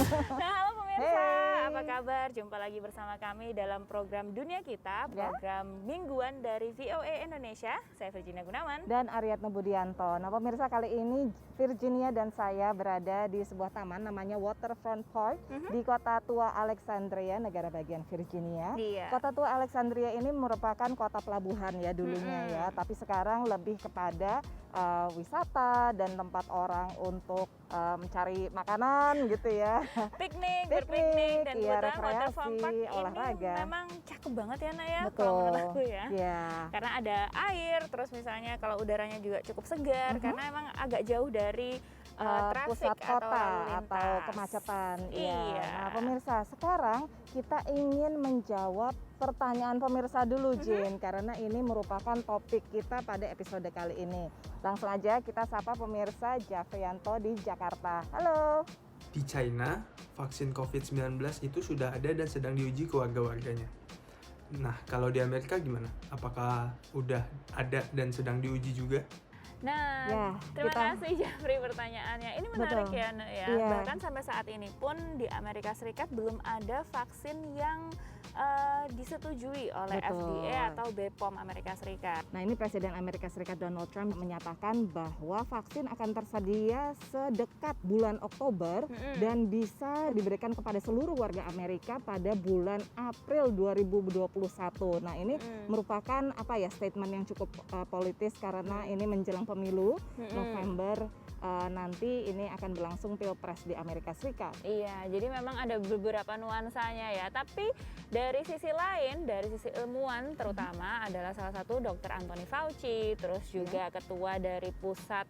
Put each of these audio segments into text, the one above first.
Nah, halo pemirsa, Hey. apa kabar? Jumpa lagi bersama kami dalam program Dunia Kita, program mingguan dari VOA Indonesia. Saya Virginia Gunawan. Dan Aryatno Budianto. Nah pemirsa, kali ini Virginia dan saya berada di sebuah taman namanya Waterfront Park di Kota Tua Alexandria, negara bagian Virginia. Iya. Kota Tua Alexandria ini merupakan kota pelabuhan ya dulunya ya, tapi sekarang lebih kepada wisata dan tempat orang untuk mencari makanan gitu ya. Piknik, berpiknik, dan iya, kebetulan Waterfront Park rekreasi, olahraga. ini memang cakep banget ya Nak ya, Betul. kalau menurut aku ya. Iya. Karena ada air, terus misalnya kalau udaranya juga cukup segar, karena emang agak jauh dari traffic pusat kota lalu lintas. atau kemacetan. Iya. Nah, pemirsa, sekarang kita ingin menjawab pertanyaan pemirsa dulu, Jin, karena ini merupakan topik kita pada episode kali ini. Langsung aja kita sapa pemirsa Jafrianto di Jakarta. Halo. Di China, vaksin COVID-19 itu sudah ada dan sedang diuji ke warga-warganya. Nah, kalau di Amerika gimana? Apakah udah ada dan sedang diuji juga? Nah, Ya, terima kita- kasih Jafri pertanyaannya. Ini menarik Betul. ya, Nak ya. Iya. Bahkan sampai saat ini pun di Amerika Serikat belum ada vaksin yang disetujui oleh Betul. FDA atau BPOM Amerika Serikat. Nah, ini Presiden Amerika Serikat Donald Trump menyatakan bahwa vaksin akan tersedia sedekat bulan Oktober dan bisa diberikan kepada seluruh warga Amerika pada bulan April 2021. Nah, ini merupakan apa ya, statement yang cukup politis karena ini menjelang pemilu November nanti ini akan berlangsung Pilpres di Amerika Serikat. Iya, jadi memang ada beberapa nuansanya ya. Tapi dari sisi lain, dari sisi ilmuwan terutama adalah salah satu Dr. Anthony Fauci, terus juga ketua dari Pusat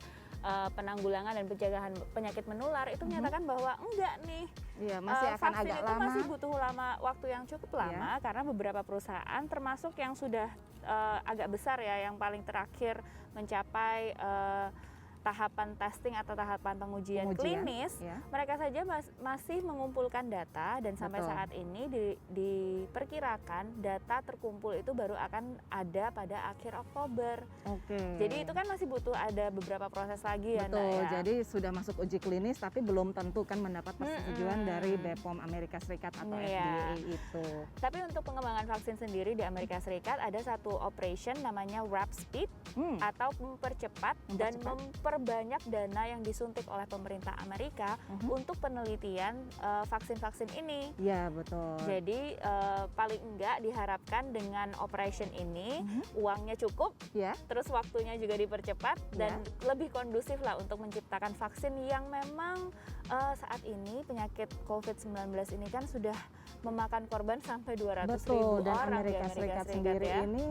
Penanggulangan dan Pencegahan Penyakit Menular itu menyatakan bahwa enggak nih. Iya, masih akan vaksin agak itu lama. masih butuh waktu yang cukup lama karena beberapa perusahaan termasuk yang sudah agak besar ya, yang paling terakhir mencapai tahapan testing atau tahapan pengujian klinis, ya. mereka saja masih mengumpulkan data dan sampai Betul. saat ini diperkirakan data terkumpul itu baru akan ada pada akhir Oktober. Oke. Jadi itu kan masih butuh ada beberapa proses lagi ya, Nak, Betul, ya. jadi sudah masuk uji klinis tapi belum tentu kan mendapat persetujuan dari BPOM Amerika Serikat atau Iya. FDA itu. Tapi untuk pengembangan vaksin sendiri di Amerika Serikat ada satu operation namanya Warp Speed atau mempercepat dan memperbanyak dana yang disuntik oleh pemerintah Amerika untuk penelitian vaksin-vaksin ini. Iya, betul. Jadi paling enggak diharapkan dengan operation ini uangnya cukup, Ya. terus waktunya juga dipercepat dan lebih kondusif lah untuk menciptakan vaksin yang memang saat ini penyakit COVID-19 ini kan sudah memakan korban sampai 200.000 Betul, dan orang Amerika di Serikat sendiri ya. ini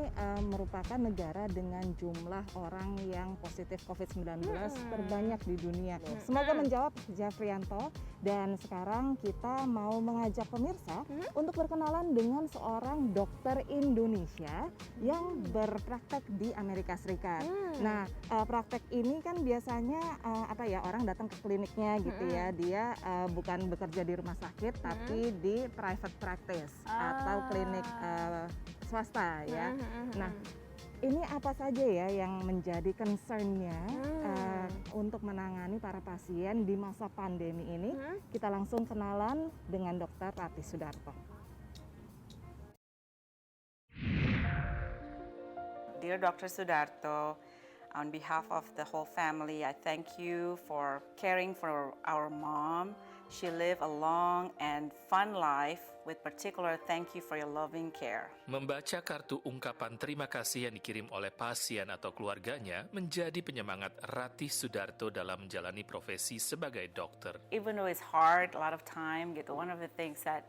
merupakan negara dengan jumlah orang yang positif COVID-19 terbanyak di dunia. Semoga menjawab, Jafrianto. Dan sekarang kita mau mengajak pemirsa untuk berkenalan dengan seorang dokter Indonesia yang berpraktek di Amerika Serikat. Nah, praktek ini kan biasanya apa ya, orang datang ke kliniknya gitu ya. Dia bukan bekerja di rumah sakit tapi di private practice atau klinik swasta ya. Nah, ini apa saja ya yang menjadi concern-nya untuk menangani para pasien di masa pandemi ini? Kita langsung kenalan dengan Dr. Ratih Sudarto. Dear Dr. Sudarto, on behalf of the whole family, I thank you for caring for our mom. She lived a long and fun life, with particular thank you for your loving care. Membaca kartu ungkapan terima kasih yang dikirim oleh pasien atau keluarganya menjadi penyemangat Ratih Sudarto dalam menjalani profesi sebagai dokter. Even though it's hard, a lot of time gitu, one of the things that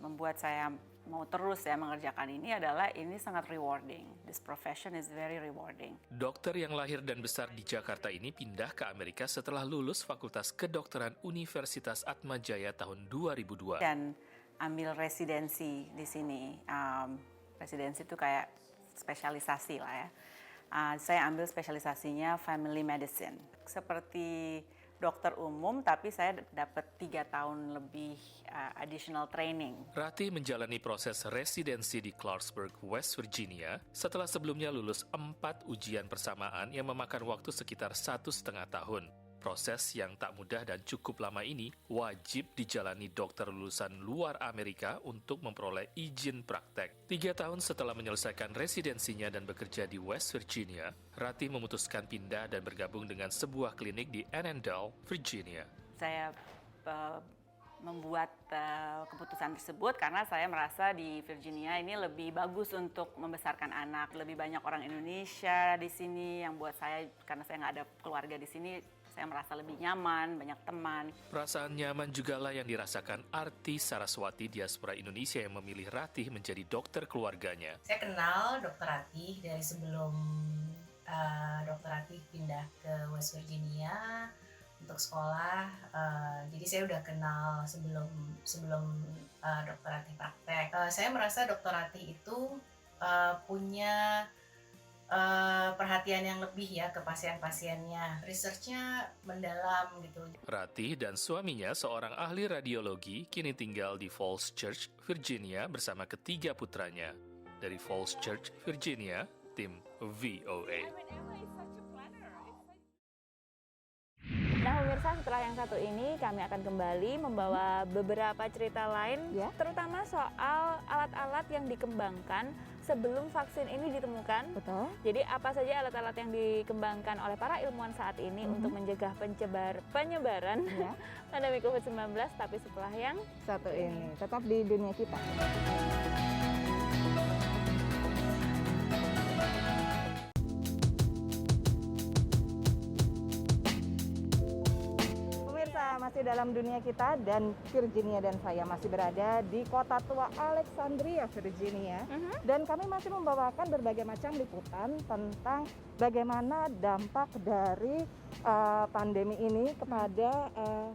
membuat saya mau terus ya mengerjakan ini adalah ini sangat rewarding. This profession is very rewarding. Dokter yang lahir dan besar di Jakarta ini pindah ke Amerika setelah lulus Fakultas Kedokteran Universitas Atmajaya tahun 2002. Dan ambil residensi di sini. Residensi itu kayak spesialisasi lah ya. Saya ambil spesialisasinya family medicine. Seperti dokter umum, tapi saya dapat 3 tahun lebih additional training. Ratih menjalani proses residensi di Clarksburg, West Virginia, setelah sebelumnya lulus 4 ujian persamaan yang memakan waktu sekitar 1,5 tahun. Proses yang tak mudah dan cukup lama ini wajib dijalani dokter lulusan luar Amerika untuk memperoleh izin praktek. 3 tahun setelah menyelesaikan residensinya dan bekerja di West Virginia, Ratih memutuskan pindah dan bergabung dengan sebuah klinik di Annandale, Virginia. Saya membuat keputusan tersebut karena saya merasa di Virginia ini lebih bagus untuk membesarkan anak. Lebih banyak orang Indonesia di sini yang buat saya, karena saya nggak ada keluarga di sini, saya merasa lebih nyaman, banyak teman. Perasaan nyaman jugalah yang dirasakan Arti Saraswati diaspora Indonesia yang memilih Ratih menjadi dokter keluarganya. Saya kenal Dr. Ratih dari sebelum Dr. Ratih pindah ke West Virginia untuk sekolah. Jadi saya udah kenal sebelum Dr. Ratih praktek. Saya merasa Dr. Ratih itu punya perhatian yang lebih ya ke pasien-pasiennya. Research-nya mendalam gitu. Ratih dan suaminya, seorang ahli radiologi, kini tinggal di Falls Church, Virginia bersama ketiga putranya. Dari Falls Church, Virginia, tim VOA. Nah pemirsa, setelah yang satu ini kami akan kembali membawa beberapa cerita lain, Ya. terutama soal alat-alat yang dikembangkan sebelum vaksin ini ditemukan. Betul. Jadi apa saja alat-alat yang dikembangkan oleh para ilmuwan saat ini untuk mencegah penyebaran Ya. pandemi COVID-19, tapi setelah yang Satu ini tetap di dunia kita. Pemirsa, masih dalam dunia kita dan Virginia dan saya masih berada di kota tua Alexandria, Virginia. Dan kami masih membawakan berbagai macam liputan tentang bagaimana dampak dari pandemi ini kepada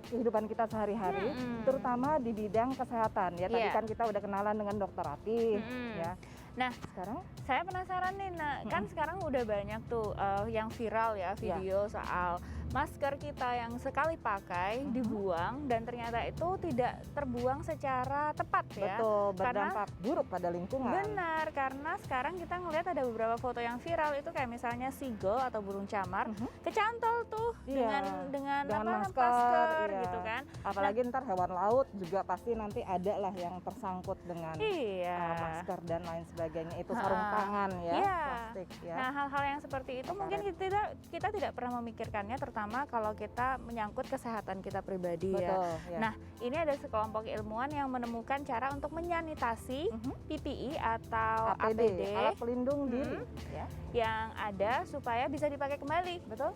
kehidupan kita sehari-hari, terutama di bidang kesehatan. Ya, tadi Iya. kan kita udah kenalan dengan Dokter Ratih, ya. Nah, Sekarang saya penasaran nih, kan sekarang udah banyak tuh yang viral ya video soal masker kita yang sekali pakai dibuang dan ternyata itu tidak terbuang secara tepat ya. betul berdampak buruk pada lingkungan. Benar, karena sekarang kita ngelihat ada beberapa foto yang viral itu kayak misalnya seagull atau burung camar kecantol tuh Iya, dengan apa, masker, iya. gitu kan. Apalagi ntar hewan laut juga pasti nanti ada lah yang tersangkut dengan Iya. masker dan lain sebagainya. Itu sarung tangan ya, Iya. plastik ya. Nah, hal-hal yang seperti itu mungkin kita tidak pernah memikirkannya, terutama kalau kita menyangkut kesehatan kita pribadi ya. Betul, ya. Nah, ini ada sekelompok ilmuwan yang menemukan cara untuk menyanitasi PPE atau APD alat pelindung diri ya. yang ada supaya bisa dipakai kembali. Betul?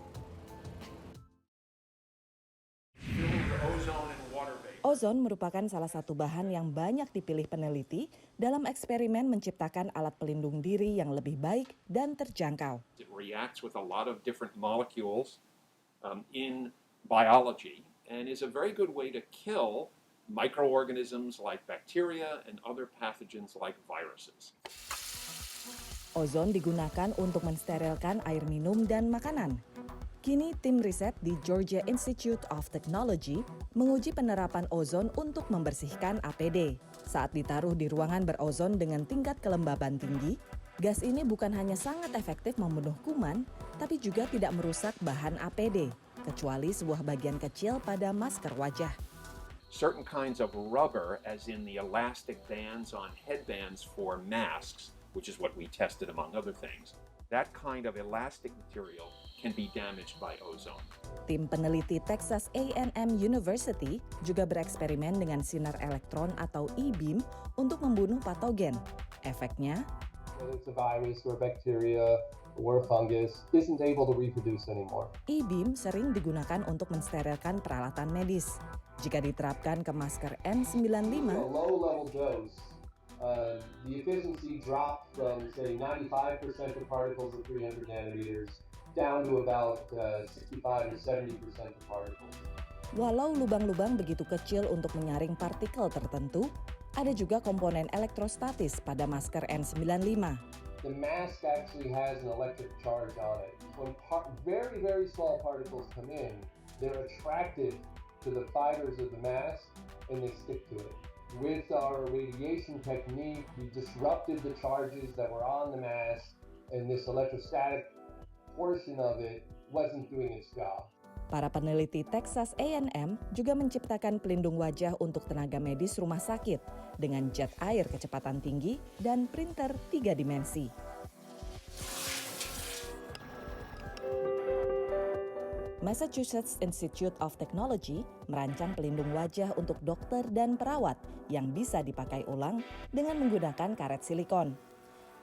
Ozon merupakan salah satu bahan yang banyak dipilih peneliti dalam eksperimen menciptakan alat pelindung diri yang lebih baik dan terjangkau. It reacts with a lot of different molecules in biology and is a very good way to kill microorganisms like bacteria and other pathogens like viruses. Ozon digunakan untuk mensterilkan air minum dan makanan. Kini tim riset di Georgia Institute of Technology menguji penerapan ozon untuk membersihkan APD. Saat ditaruh di ruangan berozon dengan tingkat kelembaban tinggi, gas ini bukan hanya sangat efektif membunuh kuman, tapi juga tidak merusak bahan APD, kecuali sebuah bagian kecil pada masker wajah. Certain kinds of rubber, as in the elastic bands on headbands for masks, which is what we tested among other things, that kind of elastic material can be damaged by ozone. Tim peneliti Texas A&M University juga bereksperimen dengan sinar elektron atau E-beam untuk membunuh patogen. Efeknya, whether it's a virus or a bacteria or a fungus, isn't able to reproduce anymore. E-beam sering digunakan untuk mensterilkan peralatan medis. Jika diterapkan ke masker N95, A low-level dose, the efficiency dropped from, say, 95% of particles at 300 nanometers down to about 65 to 70% of particles. walau lubang-lubang begitu kecil untuk menyaring partikel tertentu, ada juga komponen elektrostatis pada masker N95. The mask actually has an electric charge on it. When very, very small particles come in, they're attracted to the fibers of the mask and they stick to it. With our radiation technique, we disrupted the charges that were on the mask, and this electrostatic portion of it wasn't doing its job. Para peneliti Texas A&M juga menciptakan pelindung wajah untuk tenaga medis rumah sakit dengan jet air kecepatan tinggi dan printer 3 dimensi. Massachusetts Institute of Technology merancang pelindung wajah untuk dokter dan perawat yang bisa dipakai ulang dengan menggunakan karet silikon.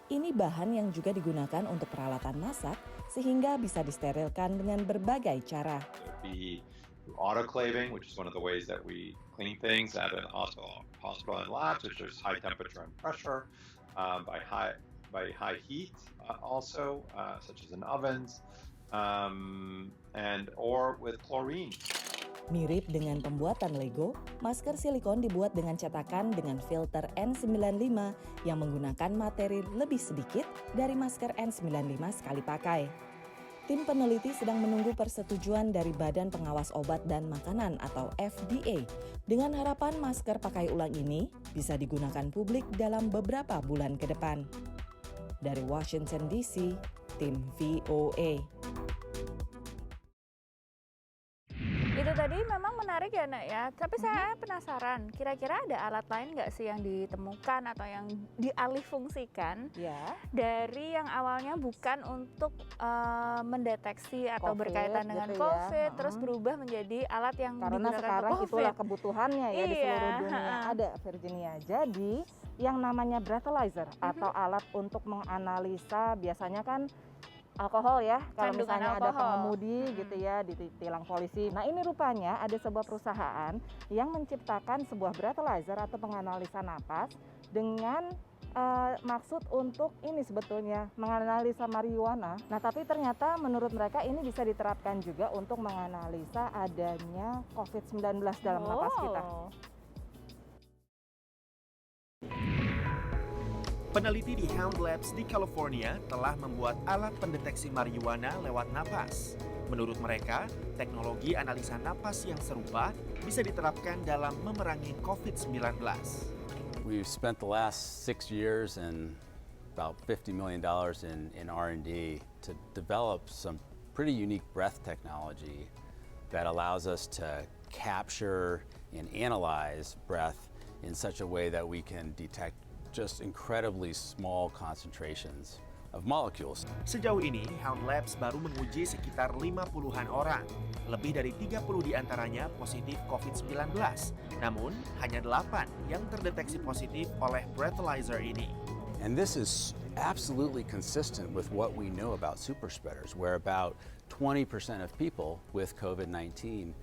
Ini bahan yang juga digunakan untuk peralatan masak sehingga bisa disterilkan dengan berbagai cara. Be autoclaving, which is one of the ways that we clean things at a hospital and labs, which is high temperature and pressure, by high heat, also such as in ovens. And or with chlorine. Mirip dengan pembuatan Lego, masker silikon dibuat dengan cetakan dengan filter N95 yang menggunakan materi lebih sedikit dari masker N95 sekali pakai. Tim peneliti sedang menunggu persetujuan dari Badan Pengawas Obat dan Makanan atau FDA dengan harapan masker pakai ulang ini bisa digunakan publik dalam beberapa bulan ke depan. Dari Washington DC, tim VOA. Itu tadi memang menarik ya Nak ya, tapi saya penasaran, kira-kira ada alat lain nggak sih yang ditemukan atau yang dialihfungsikan dari yang awalnya bukan untuk mendeteksi atau COVID, berkaitan dengan gitu COVID, ya. terus berubah menjadi alat yang Karena digunakan sekarang untuk COVID. itulah kebutuhannya ya di seluruh dunia ada, Virginia. Jadi yang namanya breathalyzer atau alat untuk menganalisa, biasanya kan alkohol ya, kalau Kandungan misalnya ada alkohol. pengemudi gitu ya ditilang polisi. Nah ini rupanya ada sebuah perusahaan yang menciptakan sebuah breathalyzer atau penganalisa napas dengan maksud untuk ini sebetulnya menganalisa marijuana. Nah tapi ternyata menurut mereka ini bisa diterapkan juga untuk menganalisa adanya COVID-19 dalam napas kita. Peneliti di Hound Labs di California telah membuat alat pendeteksi marijuana lewat napas. Menurut mereka, teknologi analisa napas yang serupa bisa diterapkan dalam memerangi COVID-19. We've spent the last 6 years and about $50 million in R&D to develop some pretty unique breath technology that allows us to capture and analyze breath in such a way that we can detect just incredibly small concentrations of molecules. Sejauh ini, Hound Labs baru menguji sekitar 50-an orang. Lebih dari 30 diantaranya positif COVID-19. Namun, hanya 8 yang terdeteksi positif oleh breathalyzer ini. And this is absolutely consistent with what we know about super spreaders, where about 20% of people with COVID-19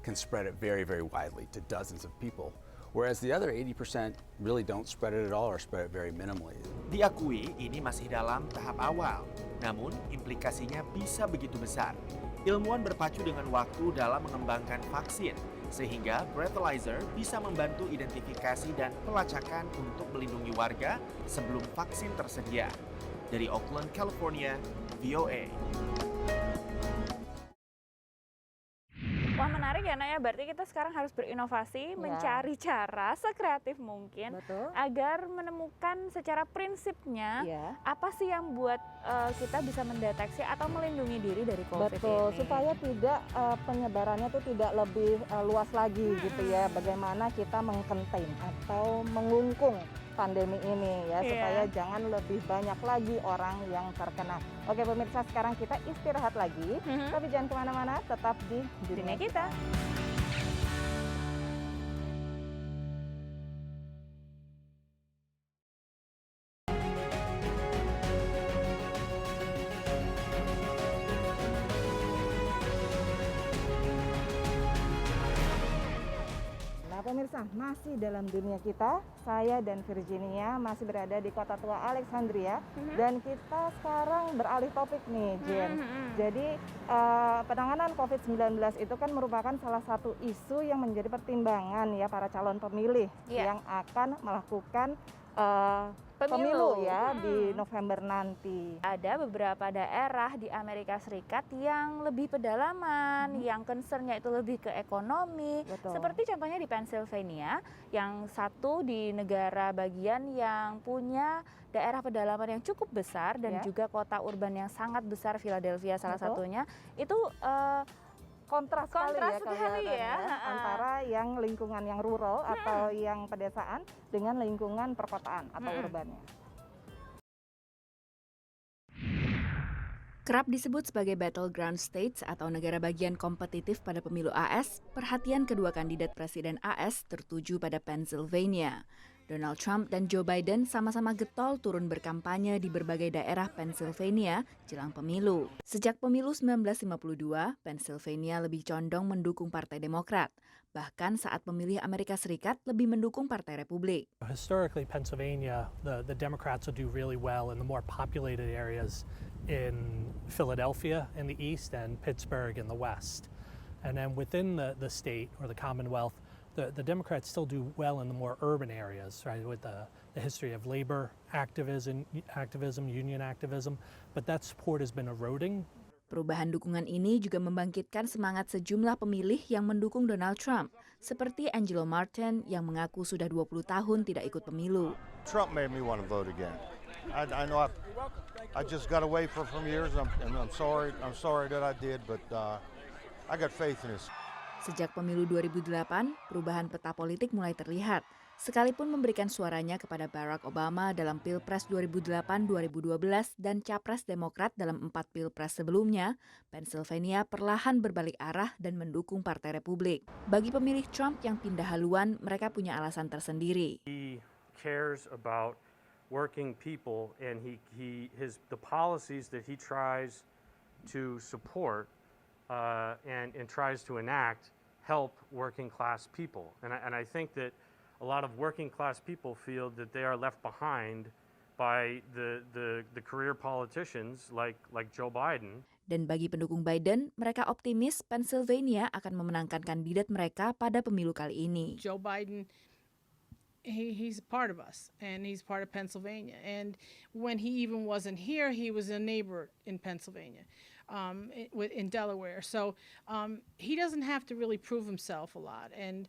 can spread it very, very widely to dozens of people. Whereas the other 80% really don't spread it at all or spread it very minimally. Diakui ini masih dalam tahap awal, namun implikasinya bisa begitu besar. Ilmuwan berpacu dengan waktu dalam mengembangkan vaksin, sehingga breathalyzer bisa membantu identifikasi dan pelacakan untuk melindungi warga sebelum vaksin tersedia. Dari Oakland, California, VOA. Wah menarik ya Nak ya, berarti kita sekarang harus berinovasi, mencari cara sekreatif mungkin agar menemukan secara prinsipnya apa sih yang buat kita bisa mendeteksi atau melindungi diri dari COVID Betul, ini. supaya tidak penyebarannya tuh tidak lebih luas lagi gitu ya. Bagaimana kita mengcontain atau mengungkung pandemi ini ya, supaya jangan lebih banyak lagi orang yang terkena. Oke pemirsa, sekarang kita istirahat lagi, tapi jangan kemana-mana, tetap di dunia kita. Pemirsa, masih dalam dunia kita, saya dan Virginia masih berada di kota tua Alexandria dan kita sekarang beralih topik nih, Jen. Jadi penanganan COVID-19 itu kan merupakan salah satu isu yang menjadi pertimbangan ya para calon pemilih yang akan melakukan pemilu ya di November nanti. Ada beberapa daerah di Amerika Serikat yang lebih pedalaman, yang concernnya itu lebih ke ekonomi. Seperti contohnya di Pennsylvania, yang satu di negara bagian yang punya daerah pedalaman yang cukup besar dan juga kota urban yang sangat besar, Philadelphia salah satunya. Itu kontras sekali ya ya. antara yang lingkungan yang rural atau yang pedesaan dengan lingkungan perkotaan atau urbannya. Kerap disebut sebagai battleground states atau negara bagian kompetitif pada pemilu AS, perhatian kedua kandidat presiden AS tertuju pada Pennsylvania. Donald Trump dan Joe Biden sama-sama getol turun berkampanye di berbagai daerah Pennsylvania jelang pemilu. Sejak pemilu 1952, Pennsylvania lebih condong mendukung Partai Demokrat. Bahkan saat pemilih Amerika Serikat lebih mendukung Partai Republik. Historically, Pennsylvania, the Democrats will do really well in the more populated areas in Philadelphia in the east and Pittsburgh in the west. And then within the state or the Commonwealth, the Democrats still do well in the more urban areas, right, with the history of labor activism, union activism, but that support has been eroding. Perubahan dukungan ini juga membangkitkan semangat sejumlah pemilih yang mendukung Donald Trump, seperti Angelo Martin yang mengaku sudah 20 tahun tidak ikut pemilu. Trump made me want to vote again. I know I just got away from years, and I'm sorry that I did, but I got faith in this. Sejak pemilu 2008, perubahan peta politik mulai terlihat. Sekalipun memberikan suaranya kepada Barack Obama dalam Pilpres 2008-2012 dan Capres Demokrat dalam 4 Pilpres sebelumnya, Pennsylvania perlahan berbalik arah dan mendukung Partai Republik. Bagi pemilih Trump yang pindah haluan, mereka punya alasan tersendiri. He cares about working people, and the policies that he tries to support and tries to enact help working class people. And I think that a lot of working class people feel that they are left behind by the career politicians like Joe Biden. Dan bagi pendukung Biden, mereka optimis Pennsylvania akan memenangkan kandidat mereka pada pemilu kali ini. Joe Biden, he's part of us, and he's part of Pennsylvania. And when he even wasn't here, he was a neighbor in Pennsylvania. In Delaware, so he doesn't have to really prove himself a lot, and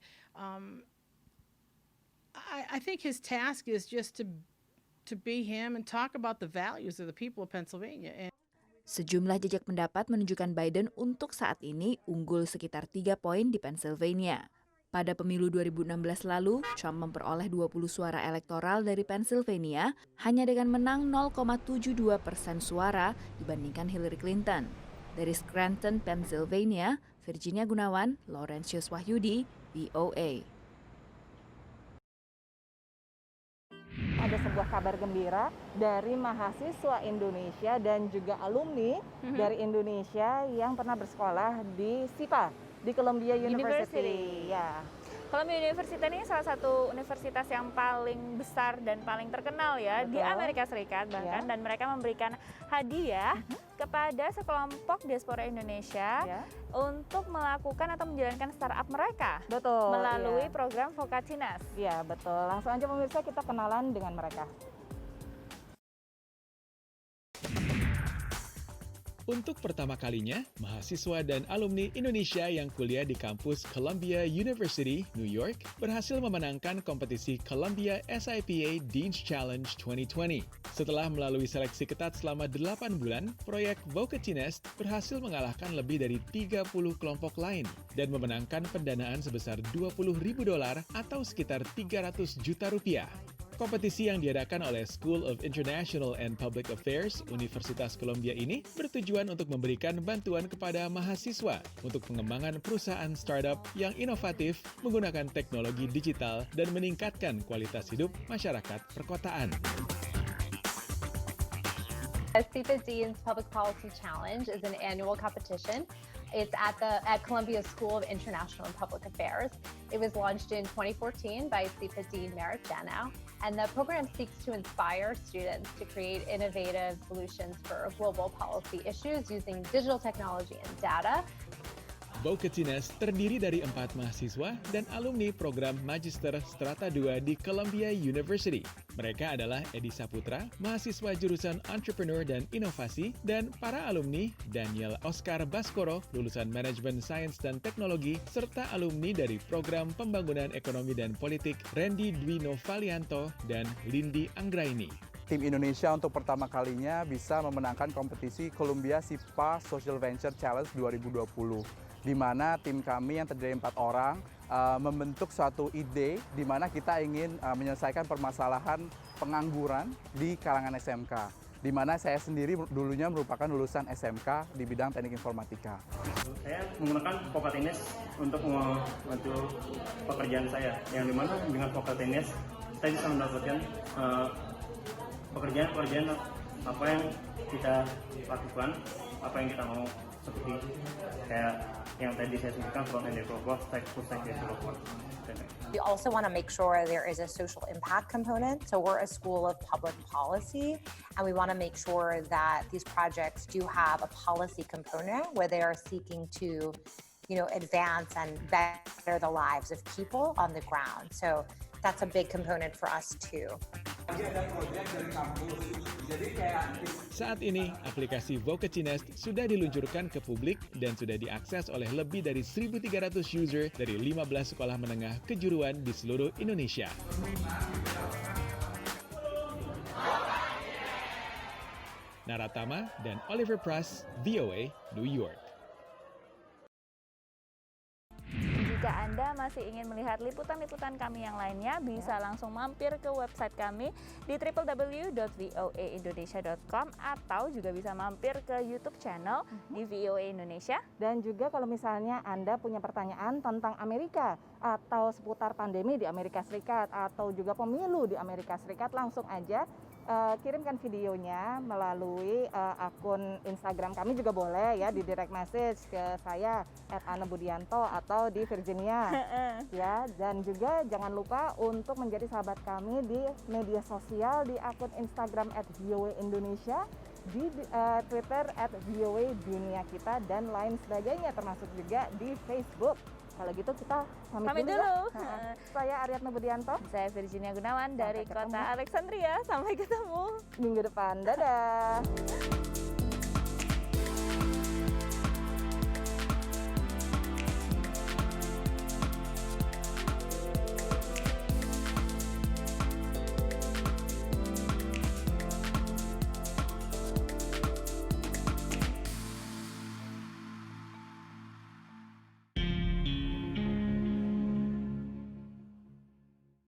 I think his task is just to be him and talk about the values of the people of Pennsylvania. Sejumlah jejak pendapat menunjukkan Biden untuk saat ini unggul sekitar 3 poin di Pennsylvania. Pada pemilu 2016 lalu, Trump memperoleh 20 suara elektoral dari Pennsylvania hanya dengan menang 0,72% suara dibandingkan Hillary Clinton. Dari Scranton, Pennsylvania, Virginia Gunawan, Laurentius Wahyudi, VOA. Ada sebuah kabar gembira dari mahasiswa Indonesia dan juga alumni dari Indonesia yang pernah bersekolah di SIPA. Di Columbia University. Ya. Columbia University ini salah satu universitas yang paling besar dan paling terkenal ya di Amerika Serikat bahkan, dan mereka memberikan hadiah kepada sekelompok diaspora Indonesia untuk melakukan atau menjalankan startup mereka melalui program Vocatinas. Iya, betul. Langsung aja pemirsa kita kenalan dengan mereka. Untuk pertama kalinya, mahasiswa dan alumni Indonesia yang kuliah di kampus Columbia University, New York, berhasil memenangkan kompetisi Columbia SIPA Dean's Challenge 2020. Setelah melalui seleksi ketat selama 8 bulan, proyek Vocatinas berhasil mengalahkan lebih dari 30 kelompok lain dan memenangkan pendanaan sebesar $20.000 atau sekitar 300 juta rupiah. Kompetisi yang diadakan oleh School of International and Public Affairs Universitas Columbia ini bertujuan untuk memberikan bantuan kepada mahasiswa untuk pengembangan perusahaan startup yang inovatif menggunakan teknologi digital dan meningkatkan kualitas hidup masyarakat perkotaan. SIPA Dean's Public Policy Challenge is an annual competition. It's at Columbia School of International and Public Affairs. It was launched in 2014 by SIPA Dean Merrick Danow, and the program seeks to inspire students to create innovative solutions for global policy issues using digital technology and data. Vocatinas terdiri dari 4 mahasiswa dan alumni program Magister Strata 2 di Columbia University. Mereka adalah Edi Saputra, mahasiswa jurusan Entrepreneur dan Inovasi, dan para alumni Daniel Oscar Baskoro, lulusan Manajemen Sains dan Teknologi, serta alumni dari program Pembangunan Ekonomi dan Politik Randy Dwino Valianto dan Lindy Anggraini. Tim Indonesia untuk pertama kalinya bisa memenangkan kompetisi Columbia SIPA Social Venture Challenge 2020. di mana tim kami yang terdiri 4 orang membentuk suatu ide di mana kita ingin menyelesaikan permasalahan pengangguran di kalangan SMK. Di mana saya sendiri dulunya merupakan lulusan SMK di bidang teknik informatika. Saya menggunakan Vokatinis untuk membantu pekerjaan saya, yang dimana dengan Vokatinis saya bisa mendapatkan pekerjaan apa yang kita lakukan, apa yang kita mau, seperti kayak yang tadi saya sebutkan front-end developer, full-stack developer. We also want to make sure there is a social impact component. So we're a school of public policy, and we want to make sure that these projects do have a policy component where they are seeking to, advance and better the lives of people on the ground. So that's a big component for us too. Saat ini, aplikasi Vocatines sudah diluncurkan ke publik dan sudah diakses oleh lebih dari 1.300 user dari 15 sekolah menengah kejuruan di seluruh Indonesia. Naratama dan Oliver Pras, VOA, New York. Jika Anda masih ingin melihat liputan-liputan kami yang lainnya, bisa langsung mampir ke website kami di www.voaindonesia.com atau juga bisa mampir ke YouTube channel di VOA Indonesia. Dan juga kalau misalnya Anda punya pertanyaan tentang Amerika atau seputar pandemi di Amerika Serikat atau juga pemilu di Amerika Serikat, langsung aja kirimkan videonya melalui akun Instagram kami juga boleh ya, di direct message ke saya @anabudianto atau di Virginia ya. Dan juga jangan lupa untuk menjadi sahabat kami di media sosial di akun Instagram @voaindonesia, di Twitter @voadunia kita dan lain sebagainya, termasuk juga di Facebook. Kalau gitu kita pamit dulu. Ya. Saya Aryatna Budianto. Saya Virginia Gunawan dari kota Alexandria. Sampai ketemu minggu depan. Dadah.